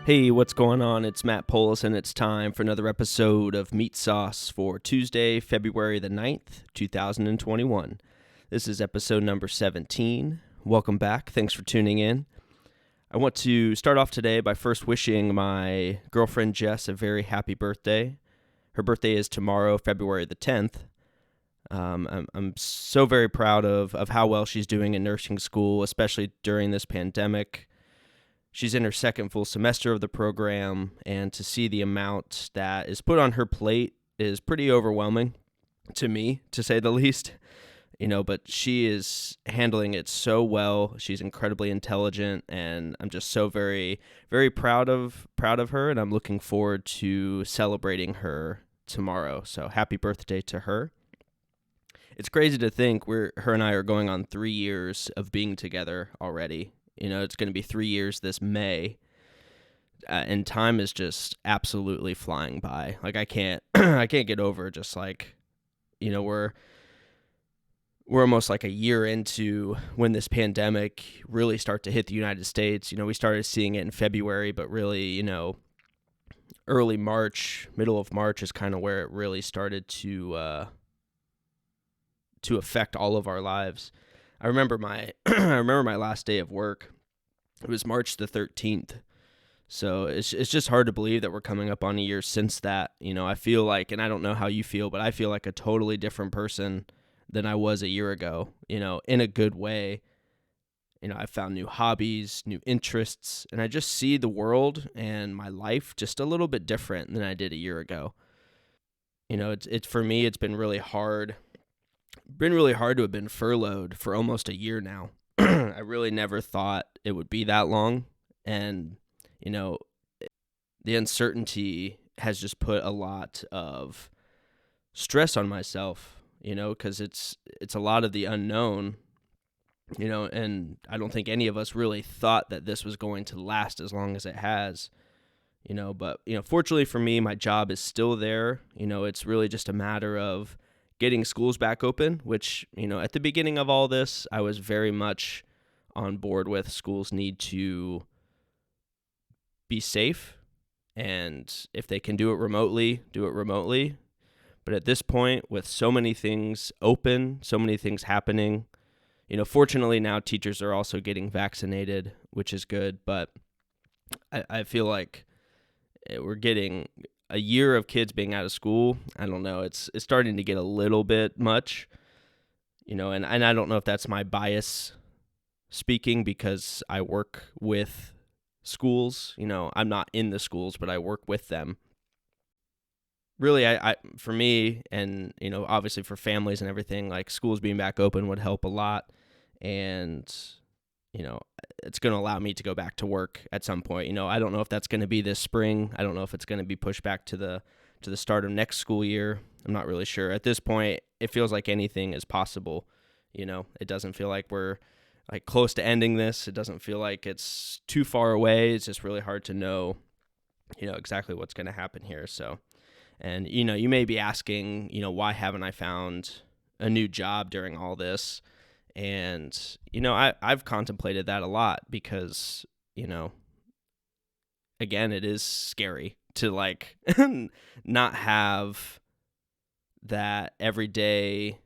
Hey, what's going on? It's Matt Polis, and it's time for another episode of MeatSauce for Tuesday, February the 9th, 2021. This is episode number 17. Welcome back. Thanks for tuning in. I want to start off today by first wishing my girlfriend Jess a very happy birthday. Her birthday is tomorrow, February the 10th. I'm so very proud of how well she's doing in nursing school, especially during this pandemic. She's in her second full semester of the program, and to see the amount that is put on her plate is pretty overwhelming to me, to say the least. But she is handling it so well. She's incredibly intelligent, and I'm just so very, very proud of her, and I'm looking forward to celebrating her tomorrow. So happy birthday to her. It's crazy to think her and I are going on 3 years of being together already. It's going to be 3 years this May, and time is just absolutely flying by. Like I can't get over just like, we're almost like a year into when this pandemic really started to hit the United States. We started seeing it in February, but really, early March, middle of March is kind of where it really started to affect all of our lives. I remember my last day of work. It was March the 13th. So it's just hard to believe that we're coming up on a year since that. I feel like, and I don't know how you feel, but I feel like a totally different person than I was a year ago, in a good way. I found new hobbies, new interests, and I just see the world and my life just a little bit different than I did a year ago. It's for me, it's been really hard. Been really hard to have been furloughed for almost a year now. I really never thought it would be that long, and the uncertainty has just put a lot of stress on myself, because it's a lot of the unknown, and I don't think any of us really thought that this was going to last as long as it has, but fortunately for me, my job is still there. It's really just a matter of getting schools back open, which, at the beginning of all this, I was very much on board with. Schools need to be safe, and if they can do it remotely, do it remotely. But at this point, with so many things open, so many things happening, fortunately now teachers are also getting vaccinated, which is good, but I feel like we're getting a year of kids being out of school. I don't know. It's starting to get a little bit much, and I don't know if that's my bias speaking because I work with schools. I'm not in the schools, but I work with them. Really, I for me, and obviously for families and everything, like schools being back open would help a lot, and it's going to allow me to go back to work at some point. I don't know if that's going to be this spring. I don't know if it's going to be pushed back to the start of next school year. I'm not really sure. At this point, it feels like anything is possible. It doesn't feel like we're like close to ending this. It doesn't feel like it's too far away. It's just really hard to know, exactly what's going to happen here. So, and you may be asking, why haven't I found a new job during all this? And, I've contemplated that a lot because, again, it is scary to like not have that everyday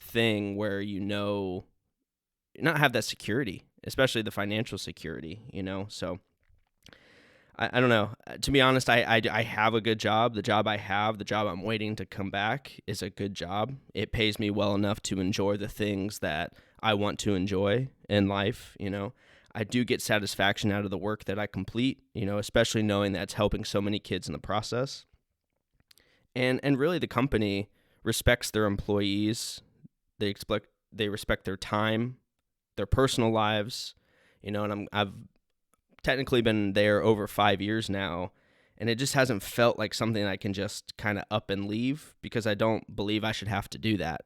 thing where, not have that security, especially the financial security, so I don't know. To be honest, I have a good job. The job I'm waiting to come back is a good job. It pays me well enough to enjoy the things that I want to enjoy in life. I do get satisfaction out of the work that I complete, especially knowing that it's helping so many kids in the process. And really the company respects their employees. They respect their time, their personal lives, and I've technically been there over 5 years now, and it just hasn't felt like something I can just kind of up and leave because I don't believe I should have to do that.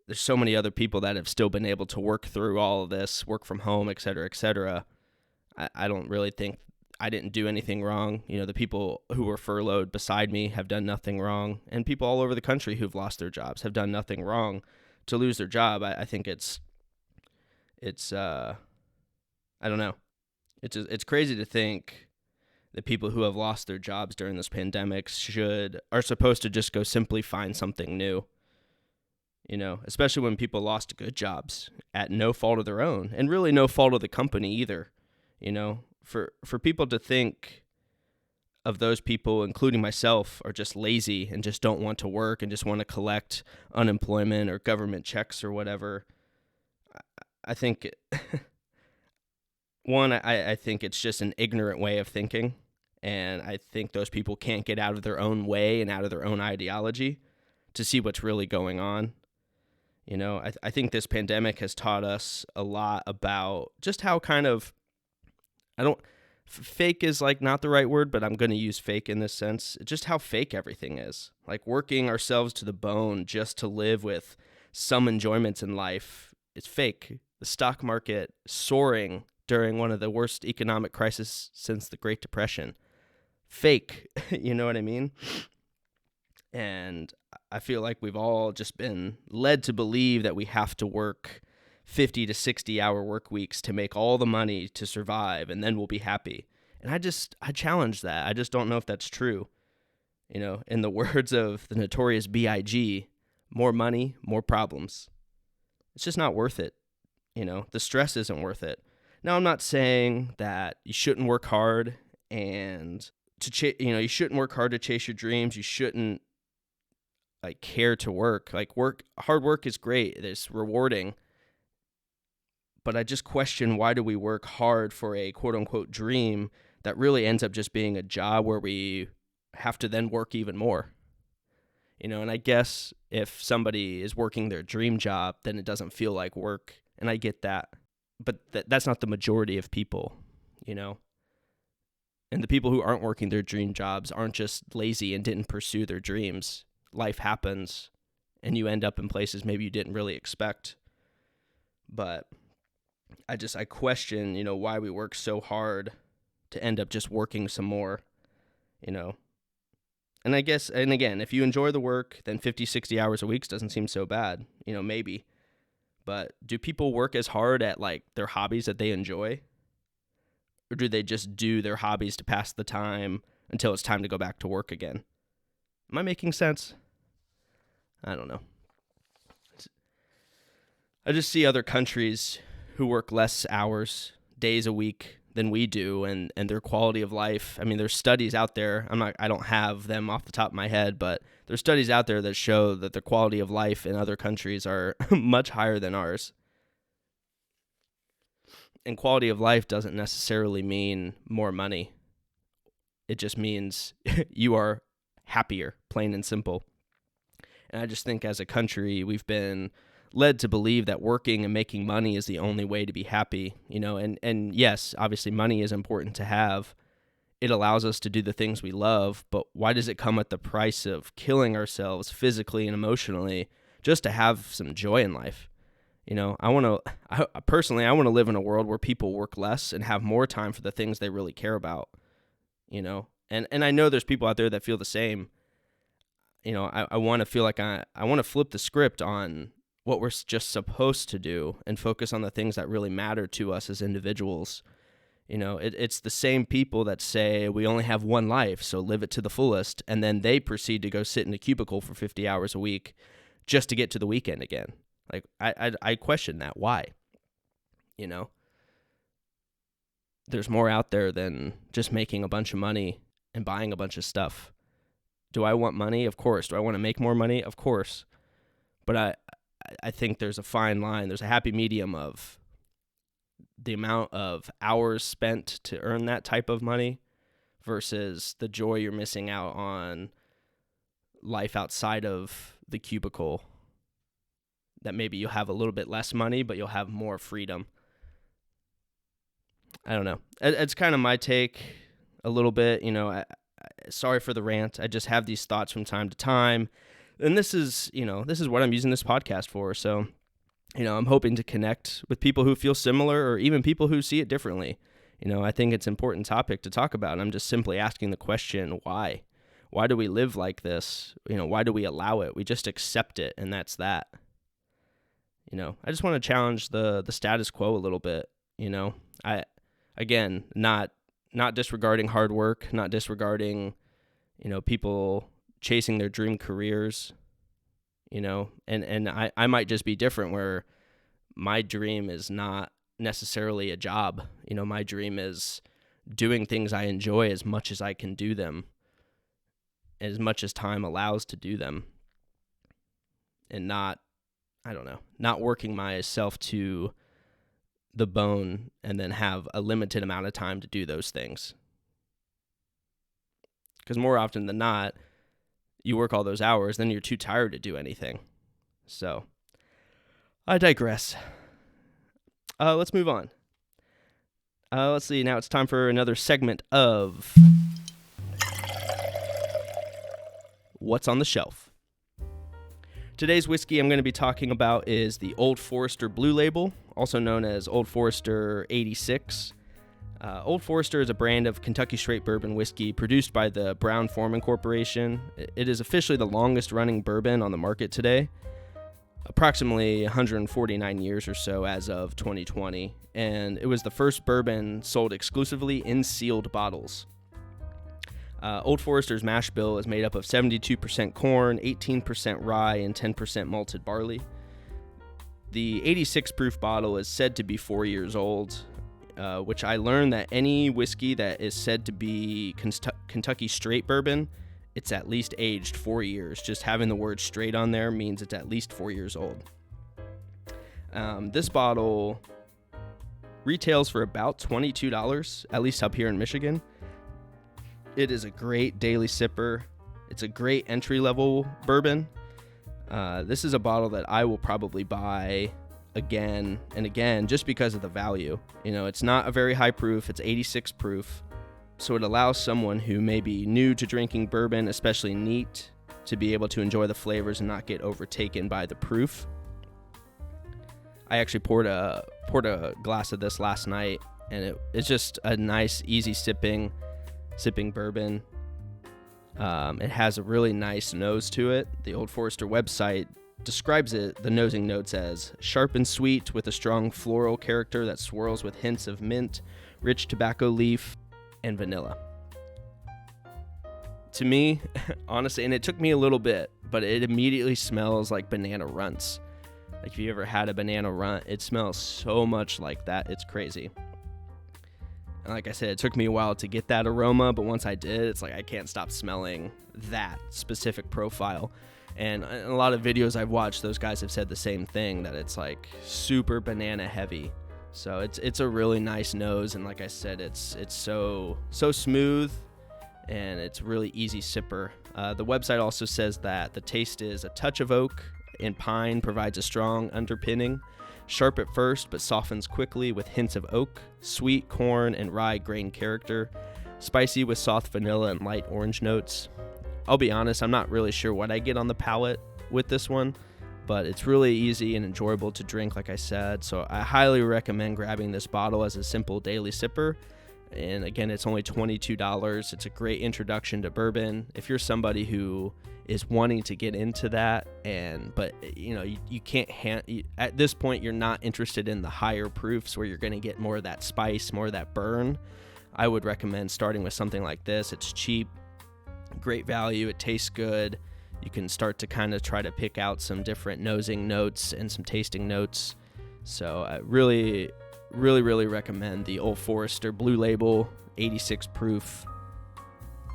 There's so many other people that have still been able to work through all of this, work from home, et cetera, et cetera. I don't really think I didn't do anything wrong. The people who were furloughed beside me have done nothing wrong, and people all over the country who've lost their jobs have done nothing wrong to lose their job. I think it's I don't know. It's crazy to think that people who have lost their jobs during this pandemic are supposed to just go simply find something new. Especially when people lost good jobs at no fault of their own, and really no fault of the company either. For people to think of those people, including myself, are just lazy and just don't want to work and just want to collect unemployment or government checks or whatever. I think, I think it's just an ignorant way of thinking. And I think those people can't get out of their own way and out of their own ideology to see what's really going on. I think this pandemic has taught us a lot about just how kind of, fake is like not the right word, but I'm going to use fake in this sense. Just how fake everything is. Like working ourselves to the bone just to live with some enjoyments in life is fake. The stock market soaring during one of the worst economic crises since the Great Depression. Fake, you know what I mean? And I feel like we've all just been led to believe that we have to work 50 to 60 hour work weeks to make all the money to survive, and then we'll be happy. And I challenge that. I just don't know if that's true. In the words of the notorious B.I.G., more money, more problems. It's just not worth it. The stress isn't worth it. Now, I'm not saying that you shouldn't work hard and you shouldn't work hard to chase your dreams. You shouldn't care to work. Hard work is great. It's rewarding. But I just question, why do we work hard for a quote unquote dream that really ends up just being a job where we have to then work even more? And I guess if somebody is working their dream job, then it doesn't feel like work. And I get that. But that's not the majority of people, And the people who aren't working their dream jobs aren't just lazy and didn't pursue their dreams. Life happens, and you end up in places maybe you didn't really expect. But I question, why we work so hard to end up just working some more, And I guess, and again, if you enjoy the work, then 50, 60 hours a week doesn't seem so bad, maybe. But do people work as hard at their hobbies that they enjoy? Or do they just do their hobbies to pass the time until it's time to go back to work again? Am I making sense? I don't know. I just see other countries who work less hours, days a week than we do, and their quality of life. I mean, there's studies out there. I don't have them off the top of my head, but there's studies out there that show that the quality of life in other countries are much higher than ours. And quality of life doesn't necessarily mean more money. It just means you are happier, plain and simple. And I just think as a country, we've been led to believe that working and making money is the only way to be happy, and yes, obviously money is important to have. It allows us to do the things we love, but why does it come at the price of killing ourselves physically and emotionally just to have some joy in life? Personally, I want to live in a world where people work less and have more time for the things they really care about, and I know there's people out there that feel the same. I want to feel like I want to flip the script on what we're just supposed to do and focus on the things that really matter to us as individuals. It's the same people that say we only have one life, so live it to the fullest, and then they proceed to go sit in a cubicle for 50 hours a week just to get to the weekend again. I question that. Why? There's more out there than just making a bunch of money and buying a bunch of stuff. Do I want money? Of course. Do I want to make more money? Of course. But I think there's a fine line. There's a happy medium of the amount of hours spent to earn that type of money versus the joy you're missing out on life outside of the cubicle. That maybe you'll have a little bit less money, but you'll have more freedom. I don't know. It's kind of my take a little bit. Sorry for the rant. I just have these thoughts from time to time. And this is what I'm using this podcast for. So, I'm hoping to connect with people who feel similar or even people who see it differently. I think it's an important topic to talk about. I'm just simply asking the question, why? Why do we live like this? Why do we allow it? We just accept it, and that's that. I just want to challenge the status quo a little bit. again, not disregarding hard work, not disregarding, people chasing their dream careers, and I might just be different where my dream is not necessarily a job. My dream is doing things I enjoy as much as I can do them, as much as time allows to do them, and not working myself to the bone and then have a limited amount of time to do those things. Because more often than not, you work all those hours, then you're too tired to do anything. So, I digress. Let's move on. Let's see. Now it's time for another segment of What's on the Shelf. Today's whiskey I'm going to be talking about is the Old Forester Blue Label, also known as Old Forester 86. Old Forester is a brand of Kentucky straight bourbon whiskey produced by the Brown-Forman Corporation. It is officially the longest-running bourbon on the market today, approximately 149 years or so as of 2020, and it was the first bourbon sold exclusively in sealed bottles. Old Forester's mash bill is made up of 72% corn, 18% rye, and 10% malted barley. The 86 proof bottle is said to be 4 years old, which I learned that any whiskey that is said to be Kentucky straight bourbon, it's at least aged 4 years. Just having the word straight on there means it's at least 4 years old. This bottle retails for about $22, at least up here in Michigan. It is a great daily sipper. It's a great entry-level bourbon. This is a bottle that I will probably buy again and again just because of the value. It's not a very high proof. It's 86 proof. So it allows someone who may be new to drinking bourbon, especially neat, to be able to enjoy the flavors and not get overtaken by the proof. I actually poured a glass of this last night, and it's just a nice, easy sipping bourbon. It has a really nice nose to it. The Old Forester website describes the nosing notes as sharp and sweet with a strong floral character that swirls with hints of mint, rich tobacco leaf, and vanilla. To me, honestly, and it took me a little bit, but it immediately smells like banana runts. Like if you ever had a banana runt, it smells so much like that. It's crazy. And like I said, it took me a while to get that aroma, but once I did, it's like I can't stop smelling that specific profile. And in a lot of videos I've watched, those guys have said the same thing, that it's like super banana heavy. So it's a really nice nose, and like I said, it's so smooth, and it's really easy sipper. The website also says that the taste is a touch of oak and pine, provides a strong underpinning, sharp at first but softens quickly with hints of oak, sweet corn and rye grain character, spicy with soft vanilla and light orange notes. I'll be honest, I'm not really sure what I get on the palate with this one, but it's really easy and enjoyable to drink, like I said, so I highly recommend grabbing this bottle as a simple daily sipper. And again, it's only $22. It's a great introduction to bourbon. If you're somebody who is wanting to get into that, but you can't at this point, you're not interested in the higher proofs where you're going to get more of that spice, more of that burn, I would recommend starting with something like this. It's cheap, great value, it tastes good. You can start to kind of try to pick out some different nosing notes and some tasting notes. So I really recommend the Old Forester Blue Label 86 proof,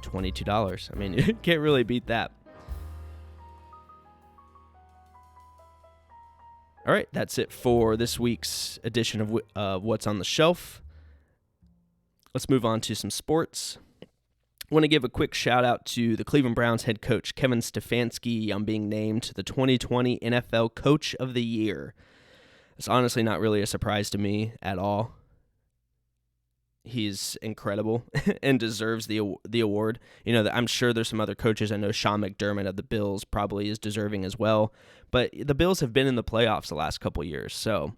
$22. I mean, you can't really beat that. All right, that's it for this week's edition of What's on the Shelf. Let's move on to some sports. I want to give a quick shout out to the Cleveland Browns head coach Kevin Stefanski on being named the 2020 NFL Coach of the Year. It's honestly not really a surprise to me at all. He's incredible and deserves the award. I'm sure there's some other coaches. I know Sean McDermott of the Bills probably is deserving as well. But the Bills have been in the playoffs the last couple years. So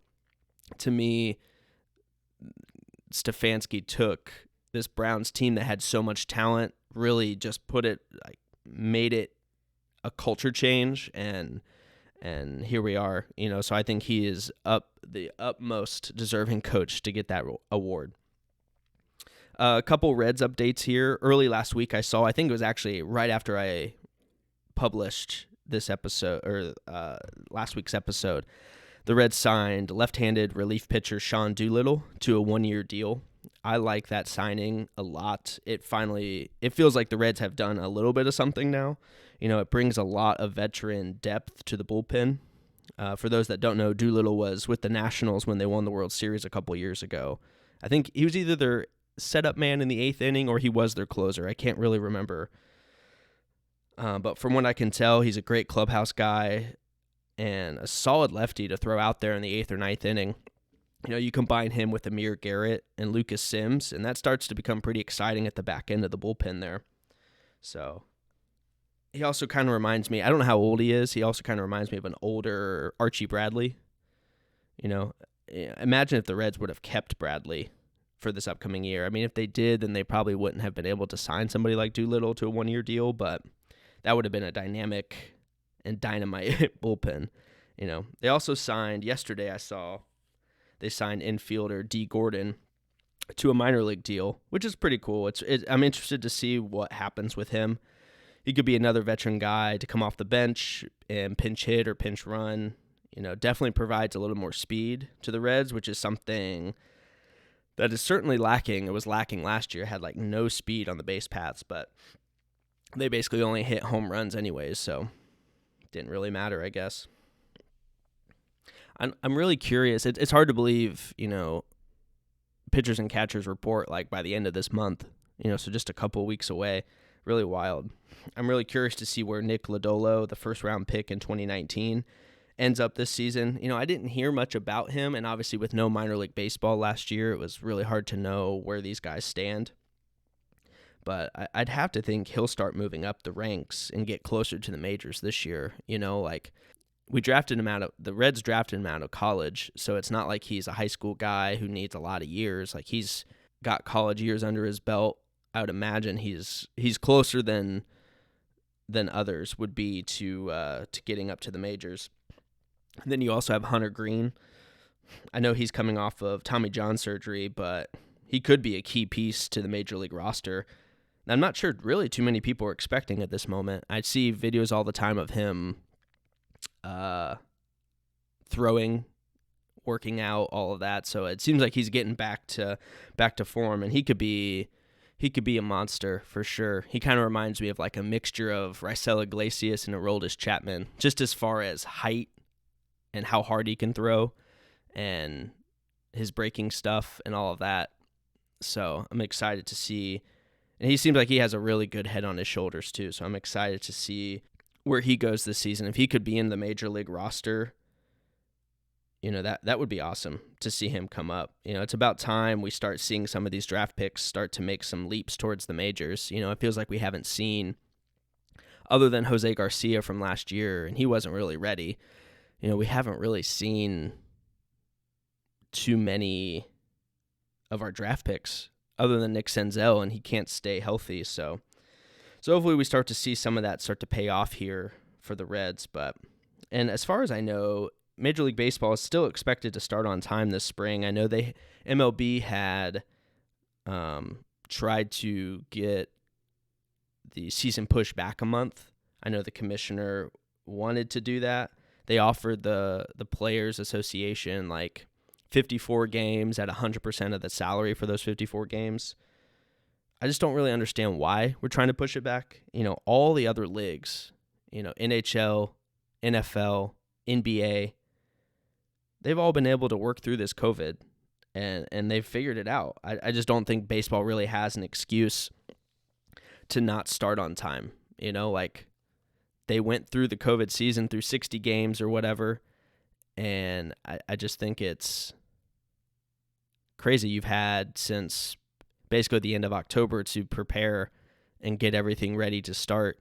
to me, Stefanski took this Browns team that had so much talent, really just made it a culture change, and here we are. So I think he is the utmost deserving coach to get that award. A couple Reds updates here. Early last week, I think it was actually right after I published this episode, or last week's episode, the Reds signed left-handed relief pitcher Sean Doolittle to a 1-year deal. I like that signing a lot. It feels like the Reds have done a little bit of something now. It brings a lot of veteran depth to the bullpen. For those that don't know, Doolittle was with the Nationals when they won the World Series a couple years ago. I think he was either their setup man in the 8th inning or he was their closer. I can't really remember. But from what I can tell, he's a great clubhouse guy and a solid lefty to throw out there in the 8th or 9th inning. You combine him with Amir Garrett and Lucas Sims, and that starts to become pretty exciting at the back end of the bullpen there. So he also kind of reminds me, I don't know how old he is, he also kind of reminds me of an older Archie Bradley. Imagine if the Reds would have kept Bradley for this upcoming year. I mean, if they did, then they probably wouldn't have been able to sign somebody like Doolittle to a 1-year deal, but that would have been a dynamic and dynamite bullpen. They also signed, yesterday I saw, they signed infielder Dee Gordon to a minor league deal, which is pretty cool. I'm interested to see what happens with him. He could be another veteran guy to come off the bench and pinch hit or pinch run. Definitely provides a little more speed to the Reds, which is something that is certainly lacking. It was lacking last year. It had no speed on the base paths, but they basically only hit home runs anyways, so it didn't really matter, I guess. I'm really curious. It's hard to believe, pitchers and catchers report by the end of this month, so just a couple weeks away. Really wild. I'm really curious to see where Nick Lodolo, the first-round pick in 2019, ends up this season. I didn't hear much about him, and obviously with no minor league baseball last year, it was really hard to know where these guys stand. But I'd have to think he'll start moving up the ranks and get closer to the majors this year. The Reds drafted him out of college, so it's not like he's a high school guy who needs a lot of years. He's got college years under his belt. I would imagine he's closer than others would be to getting up to the majors. And then you also have Hunter Green. I know he's coming off of Tommy John surgery, but he could be a key piece to the major league roster. I'm not sure really too many people are expecting at this moment. I see videos all the time of him throwing, working out, all of that. So it seems like he's getting back to form, and he could be a monster for sure. He kind of reminds me of a mixture of Raisel Iglesias and Aroldis Chapman, just as far as height and how hard he can throw and his breaking stuff and all of that. So I'm excited to see. And he seems like he has a really good head on his shoulders too. So I'm excited to see where he goes this season. If he could be in the major league roster, that would be awesome to see him come up. It's about time we start seeing some of these draft picks start to make some leaps towards the majors. It feels like we haven't seen, other than Jose Garcia from last year, and he wasn't really ready. We haven't really seen too many of our draft picks other than Nick Senzel, and he can't stay healthy. So hopefully we start to see some of that start to pay off here for the Reds. And as far as I know, Major League Baseball is still expected to start on time this spring. I know MLB had tried to get the season pushed back a month. I know the commissioner wanted to do that. They offered the Players Association 54 games at 100% of the salary for those 54 games. I just don't really understand why we're trying to push it back. All the other leagues, NHL, NFL, NBA, they've all been able to work through this COVID, and they've figured it out. I just don't think baseball really has an excuse to not start on time. They went through the COVID season through 60 games or whatever, and I just think it's crazy. You've had since basically the end of October to prepare and get everything ready to start,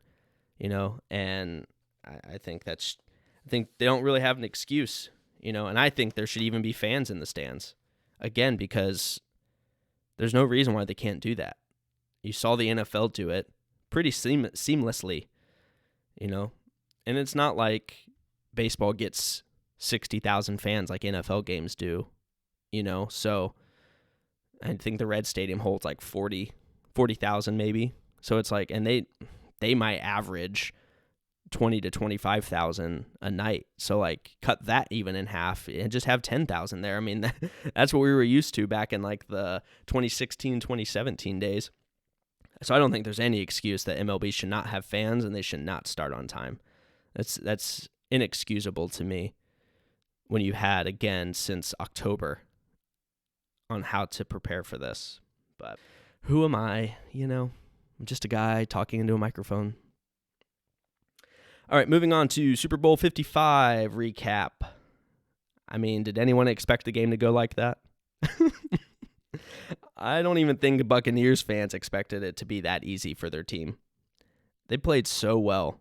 and I think they don't really have an excuse, and I think there should even be fans in the stands, again, because there's no reason why they can't do that. You saw the NFL do it pretty seamlessly, and it's not like baseball gets 60,000 fans like NFL games do, so I think the Red Stadium holds like 40,000 maybe. So it's like, and they might average 20 to 25,000 a night. So like cut that even in half and just have 10,000 there. I mean, that's what we were used to back in like the 2016, 2017 days. So I don't think there's any excuse that MLB should not have fans and they should not start on time. That's inexcusable to me when you had, again, since October on how to prepare for this. But who am I? I'm just a guy talking into a microphone. All right, moving on to Super Bowl 55 recap. I mean, did anyone expect the game to go like that? I don't even think the Buccaneers fans expected it to be that easy for their team. They played so well.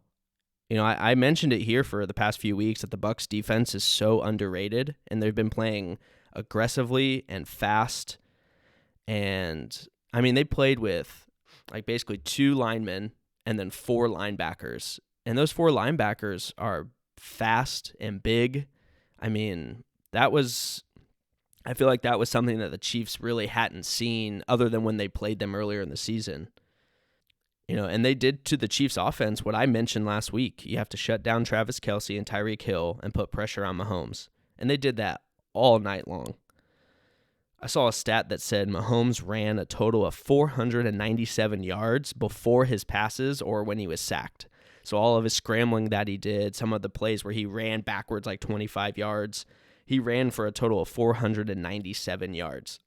I mentioned it here for the past few weeks that the Bucs defense is so underrated, and they've been playing aggressively and fast. And, I mean, they played with like basically 2 linemen and then 4 linebackers. And those 4 linebackers are fast and big. I mean, I feel like that was something that the Chiefs really hadn't seen other than when they played them earlier in the season. And they did to the Chiefs offense what I mentioned last week. You have to shut down Travis Kelce and Tyreek Hill and put pressure on Mahomes. And they did that all night long. I saw a stat that said Mahomes ran a total of 497 yards before his passes or when he was sacked. So all of his scrambling that he did, some of the plays where he ran backwards like 25 yards, he ran for a total of 497 yards.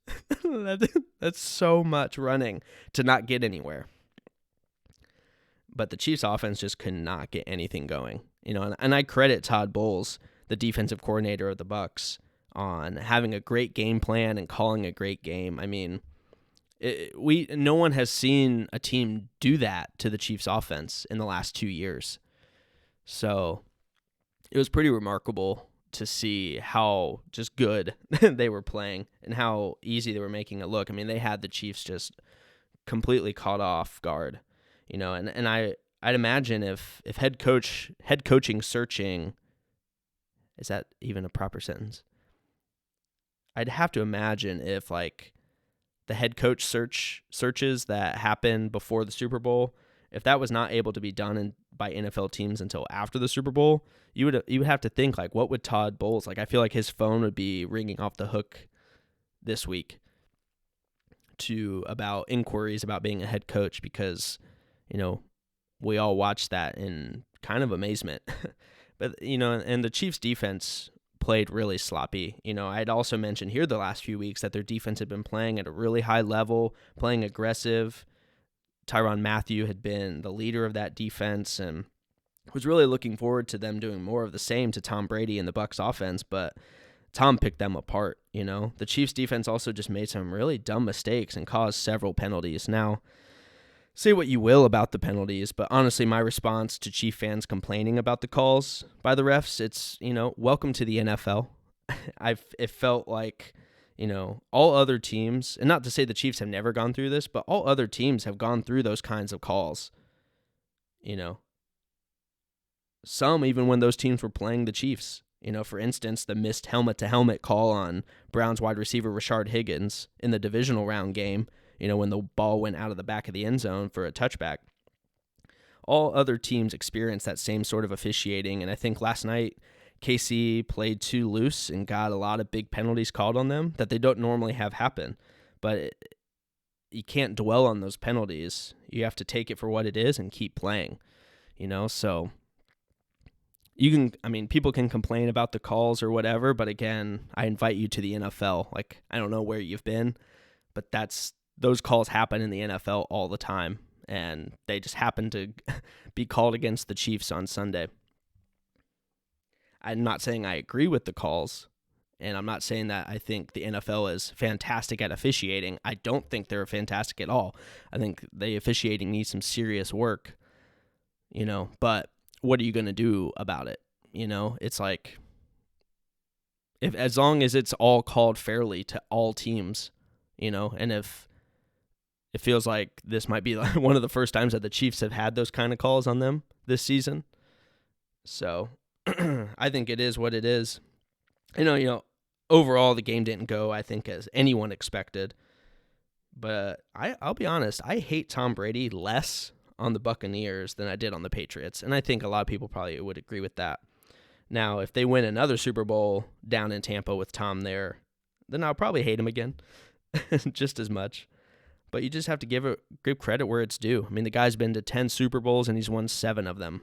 That's so much running to not get anywhere. But the Chiefs offense just could not get anything going. And I credit Todd Bowles, the defensive coordinator of the Bucs, on having a great game plan and calling a great game. I mean, no one has seen a team do that to the Chiefs offense in the last 2 years. So it was pretty remarkable to see how just good they were playing and how easy they were making it look. I mean, they had the Chiefs just completely caught off guard, and I'd imagine if head coaching searching, is that even a proper sentence? I'd have to imagine if like the head coach searches that happened before the Super Bowl, if that was not able to be done by NFL teams until after the Super Bowl, you would have to think like, what would Todd Bowles like? I feel like his phone would be ringing off the hook this week about inquiries about being a head coach because we all watched that in kind of amazement. But and the Chiefs defense played really sloppy. I'd also mentioned here the last few weeks that their defense had been playing at a really high level, playing aggressive. Tyrann Mathieu had been the leader of that defense and was really looking forward to them doing more of the same to Tom Brady and the Bucs offense, but Tom picked them apart. The Chiefs defense also just made some really dumb mistakes and caused several penalties. Now, say what you will about the penalties, but honestly, my response to Chief fans complaining about the calls by the refs, it's, welcome to the NFL. It felt like, all other teams, and not to say the Chiefs have never gone through this, but all other teams have gone through those kinds of calls. Some even when those teams were playing the Chiefs. For instance, the missed helmet-to-helmet call on Browns wide receiver Rashard Higgins in the divisional round game, when the ball went out of the back of the end zone for a touchback. All other teams experienced that same sort of officiating, and I think last night KC played too loose and got a lot of big penalties called on them that they don't normally have happen. But you can't dwell on those penalties. You have to take it for what it is and keep playing, so people can complain about the calls or whatever, but again, I invite you to the NFL. Like, I don't know where you've been, but those calls happen in the NFL all the time, and they just happen to be called against the Chiefs on Sunday. I'm not saying I agree with the calls, and I'm not saying that I think the NFL is fantastic at officiating. I don't think they're fantastic at all. I think the officiating needs some serious work, but what are you going to do about it? It's like, as long as it's all called fairly to all teams, and if it feels like this might be one of the first times that the Chiefs have had those kind of calls on them this season. So I think it is what it is. Overall, the game didn't go, I think, as anyone expected. But I'll be honest, I hate Tom Brady less on the Buccaneers than I did on the Patriots. And I think a lot of people probably would agree with that. Now, if they win another Super Bowl down in Tampa with Tom there, then I'll probably hate him again just as much. But you just have to give credit where it's due. I mean, the guy's been to 10 Super Bowls and he's won 7 of them.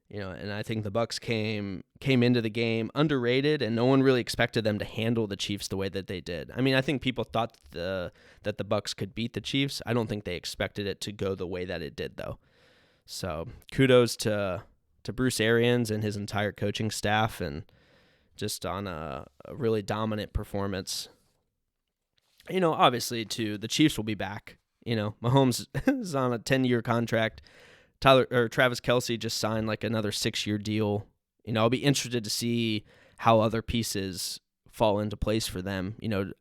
And I think the Bucs came into the game underrated, and no one really expected them to handle the Chiefs the way that they did. I mean, I think people thought that the Bucs could beat the Chiefs. I don't think they expected it to go the way that it did, though. So kudos to Bruce Arians and his entire coaching staff, and just on a really dominant performance. Obviously, too, the Chiefs will be back. Mahomes is on a 10-year contract. Travis Kelce just signed like another 6-year deal. I'll be interested to see how other pieces fall into place for them.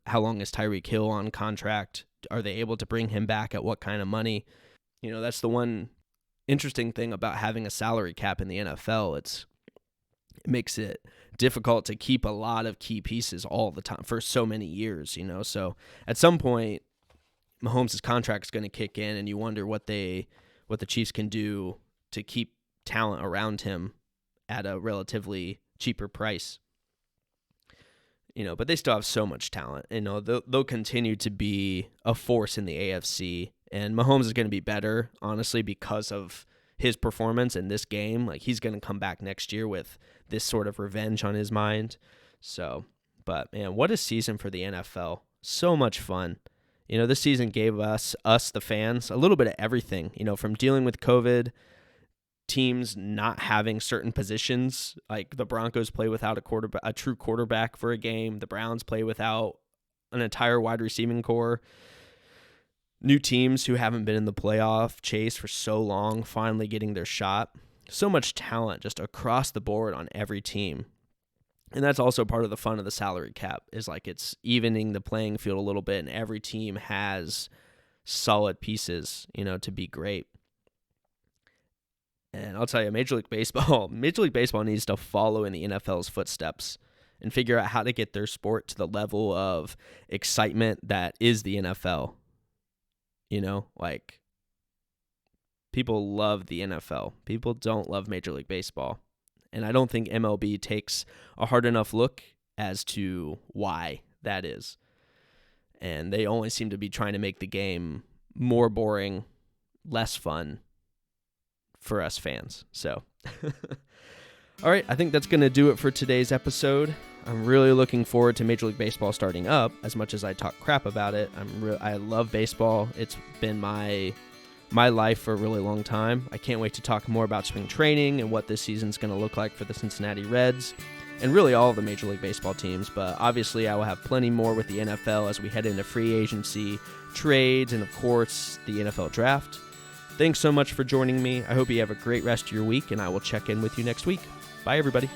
How long is Tyreek Hill on contract? Are they able to bring him back at what kind of money? That's the one interesting thing about having a salary cap in the NFL. It makes it difficult to keep a lot of key pieces all the time for so many years, So at some point, Mahomes' contract is going to kick in, and you wonder what the Chiefs can do to keep talent around him at a relatively cheaper price. But they still have so much talent. They'll continue to be a force in the AFC, and Mahomes is going to be better, honestly, because of his performance in this game. Like, he's going to come back next year with this sort of revenge on his mind. So, but man, what a season for the NFL. So much fun. This season gave us the fans, a little bit of everything, from dealing with COVID, teams not having certain positions, like the Broncos play without a true quarterback for a game. The Browns play without an entire wide receiving core. New teams who haven't been in the playoff chase for so long, finally getting their shot. So much talent just across the board on every team. And that's also part of the fun of the salary cap, is like it's evening the playing field a little bit, and every team has solid pieces, to be great. And I'll tell you, Major League Baseball needs to follow in the NFL's footsteps and figure out how to get their sport to the level of excitement that is the NFL. Like, people love the NFL. People don't love Major League Baseball. And I don't think MLB takes a hard enough look as to why that is. And they only seem to be trying to make the game more boring, less fun for us fans. So, all right, I think that's going to do it for today's episode. I'm really looking forward to Major League Baseball starting up. As much as I talk crap about it, I love baseball. It's been my life for a really long time. I can't wait to talk more about spring training and what this season's going to look like for the Cincinnati Reds and really all of the Major League Baseball teams. But obviously, I will have plenty more with the NFL as we head into free agency, trades, and of course, the NFL draft. Thanks so much for joining me. I hope you have a great rest of your week, and I will check in with you next week. Bye, everybody.